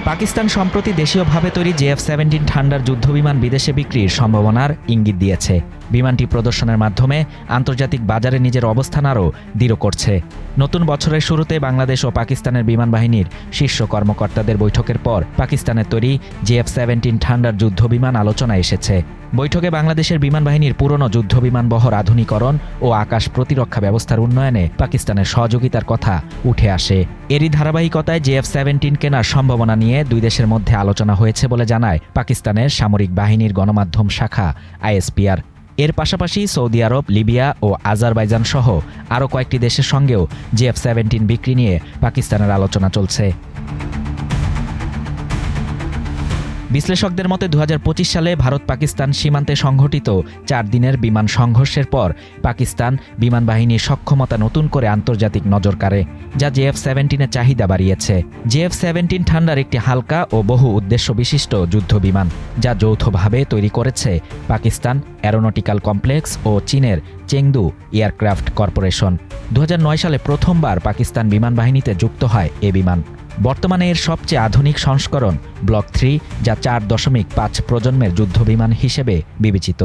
পাকিস্তান সম্প্রতি দেশীয়ভাবে তৈরি JF-17 ঠান্ডার যুদ্ধবিমান বিদেশে বিক্রির সম্ভাবনার ইঙ্গিত দিয়েছে। বিমানটি প্রদর্শনের মাধ্যমে আন্তর্জাতিক বাজারে নিজের অবস্থান আরও দৃঢ় করছে। নতুন বছরের শুরুতে বাংলাদেশ ও পাকিস্তানের বিমান বাহিনীর শীর্ষ কর্মকর্তাদের বৈঠকের পর পাকিস্তানের তৈরি JF-17 ঠান্ডার যুদ্ধবিমান আলোচনায় এসেছে। বৈঠকে বাংলাদেশের বিমান বাহিনীর পুরনো যুদ্ধবিমান বহর আধুনিকরণ ও আকাশ প্রতিরক্ষা ব্যবস্থার উন্নয়নে পাকিস্তানের সহযোগিতার কথা উঠে আসে। এরই ধারাবাহিকতায় JF-17 কেনার সম্ভাবনা নিয়ে দুই দেশের মধ্যে আলোচনা হয়েছে বলে জানায় পাকিস্তানের সামরিক বাহিনীর গণমাধ্যম শাখা ISPR। এর পাশাপাশি সৌদি আরব, লিবিয়া ও আজারবাইজান সহ আরও কয়েকটি দেশের সঙ্গেও JF-17 বিক্রি নিয়ে পাকিস্তানের আলোচনা চলছে। বিশ্লেষকদের মতে 2025 সালে ভারত-পাকিস্তান সীমান্তে সংঘটিত 4 দিনের বিমান সংঘর্ষের পর পাকিস্তান বিমান বাহিনীর সক্ষমতা নতুন করে আন্তর্জাতিক নজর কাড়ে, যা JF-17-এর চাহিদা বাড়িয়েছে। JF-17 ঠান্ডার একটি হালকা ও বহু উদ্দেশ্য বিশিষ্ট যুদ্ধবিমান, যা যৌথভাবে তৈরি করেছে পাকিস্তান অ্যারোনটিক্যাল কমপ্লেক্স ও চীনের চেংদু এয়ারক্রাফট কর্পোরেশন। 2009 সালে প্রথমবার পাকিস্তান বিমান বাহিনীতে যুক্ত হয় এ বিমান। বর্তমানে এর সবচেয়ে আধুনিক সংস্করণ ব্লক 3, যা 4.5 প্রজন্মের যুদ্ধবিমান হিসেবে বিবেচিত।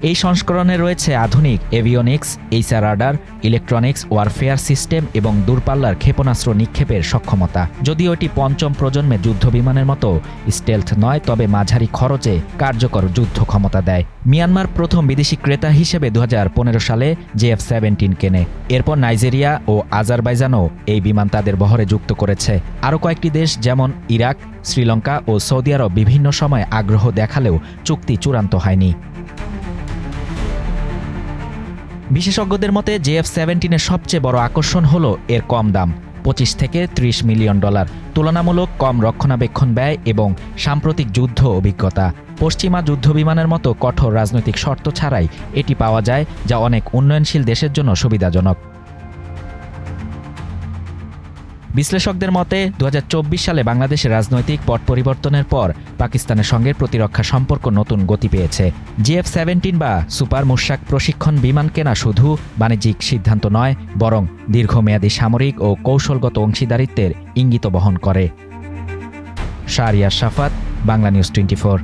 এই সংস্করণে রয়েছে আধুনিক avionics, HR radar, electronics warfare system এবং দূরপাল্লার ক্ষেপণাস্ত্র নিক্ষেপের সক্ষমতা। যদিও এটি পঞ্চম প্রজন্মের যুদ্ধবিমানের মতো স্টেলথ নয়, তবে মাঝারি খরচে কার্যকর যুদ্ধ ক্ষমতা দেয়। মিয়ানমার প্রথম বিদেশি ক্রেতা হিসেবে 2015 সালে JF-17 কেনে। এরপর নাইজেরিয়া ও আজারবাইজানও এই বিমান তাদের বহরে যুক্ত করেছে। আরও কয়েকটি দেশ যেমন ইরাক, শ্রীলঙ্কা ও সৌদি আরব বিভিন্ন সময় আগ্রহ দেখালেও চুক্তি চূড়ান্ত হয়নি। বিশেষজ্ঞদের মতে JF-17-এর সবচেয়ে বড় আকর্ষণ হল এর কম দাম, $25 থেকে $30 মিলিয়ন, তুলনামূলক কম রক্ষণাবেক্ষণ ব্যয় এবং সাম্প্রতিক যুদ্ধ অভিজ্ঞতা। পশ্চিমা যুদ্ধবিমানের মতো কঠোর রাজনৈতিক শর্ত ছাড়াই এটি পাওয়া যায়, যা অনেক উন্নয়নশীল দেশের জন্য সুবিধাজনক। বিশ্লেষকদের মতে 2024 সালে বাংলাদেশের রাজনৈতিক পট পরিবর্তনের পর পাকিস্তানের সঙ্গে প্রতিরক্ষা সম্পর্ক নতুন গতি পেয়েছে। JF-17 বা সুপার মুশাক প্রশিক্ষণ বিমান কেনা শুধু বাণিজ্যিক সিদ্ধান্ত নয়, বরং দীর্ঘমেয়াদী সামরিক ও কৌশলগত অংশীদারিত্বের ইঙ্গিত বহন করে। শাহরিয়ার শাফাত, বাংলা নিউজ 24।